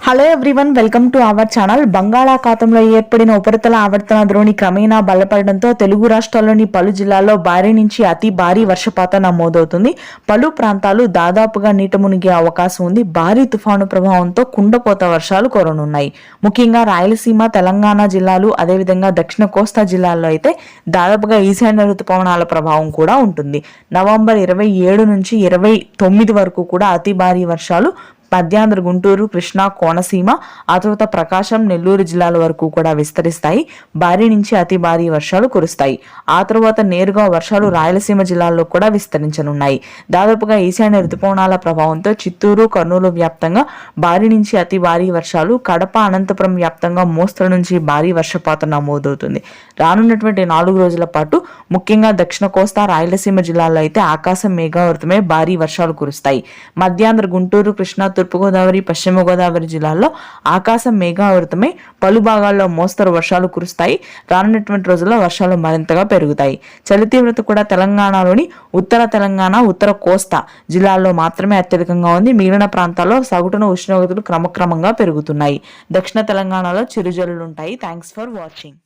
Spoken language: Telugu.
Hello everyone, welcome to our channel. బంగాళాఖాతంలో ఏర్పడిన ఉపరితల ఆవర్తన ద్రోణి క్రమేణా బలపడడంతో తెలుగు రాష్ట్రాల్లోని పలు జిల్లాల్లో భారీ నుంచి అతి భారీ వర్షపాతం నమోదవుతుంది. పలు ప్రాంతాలు దాదాపుగా నీట మునిగే అవకాశం ఉంది. భారీ తుఫాను ప్రభావంతో కుండపోత వర్షాలు కురనున్నాయి. ముఖ్యంగా రాయలసీమ, తెలంగాణ జిల్లాలు, అదేవిధంగా దక్షిణ కోస్తా జిల్లాల్లో అయితే దాదాపుగా ఈశాన్య ఋతుపవనాల ప్రభావం కూడా ఉంటుంది. నవంబర్ 27 నుంచి 29 వరకు కూడా అతి భారీ వర్షాలు మధ్యాంధ్ర, గుంటూరు, కృష్ణా, కోనసీమ, ఆ తర్వాత ప్రకాశం, నెల్లూరు జిల్లాల వరకు కూడా విస్తరిస్తాయి. భారీ నుంచి అతి భారీ వర్షాలు కురుస్తాయి. ఆ తర్వాత నేరుగా వర్షాలు రాయలసీమ జిల్లాల్లో కూడా విస్తరించనున్నాయి. దాదాపుగా ఈశాన్య ఋతుపవనాల ప్రభావంతో చిత్తూరు, కర్నూలు వ్యాప్తంగా భారీ నుంచి అతి భారీ వర్షాలు, కడప, అనంతపురం వ్యాప్తంగా మోస్తరు నుంచి భారీ వర్షపాతం నమోదవుతుంది. రానున్నటువంటి 4 రోజుల పాటు ముఖ్యంగా దక్షిణ కోస్తా, రాయలసీమ జిల్లాల్లో అయితే ఆకాశం మేఘావృతమై భారీ వర్షాలు కురుస్తాయి. మధ్యాంధ్ర, గుంటూరు, కృష్ణా, తూర్పుగోదావరి, పశ్చిమ గోదావరి జిల్లాల్లో ఆకాశం మేఘావృతమై పలు భాగాల్లో మోస్తరు వర్షాలు కురుస్తాయి. రానున్నటువంటి రోజుల్లో వర్షాలు మరింతగా పెరుగుతాయి. చలి తీవ్రత కూడా తెలంగాణలోని ఉత్తర తెలంగాణ, ఉత్తర కోస్తా జిల్లాల్లో మాత్రమే అత్యధికంగా ఉంది. మిగిలిన ప్రాంతాల్లో సగటున ఉష్ణోగ్రతలు క్రమక్రమంగా పెరుగుతున్నాయి. దక్షిణ తెలంగాణలో చిరుజల్లులుంటాయి. Thanks for watching.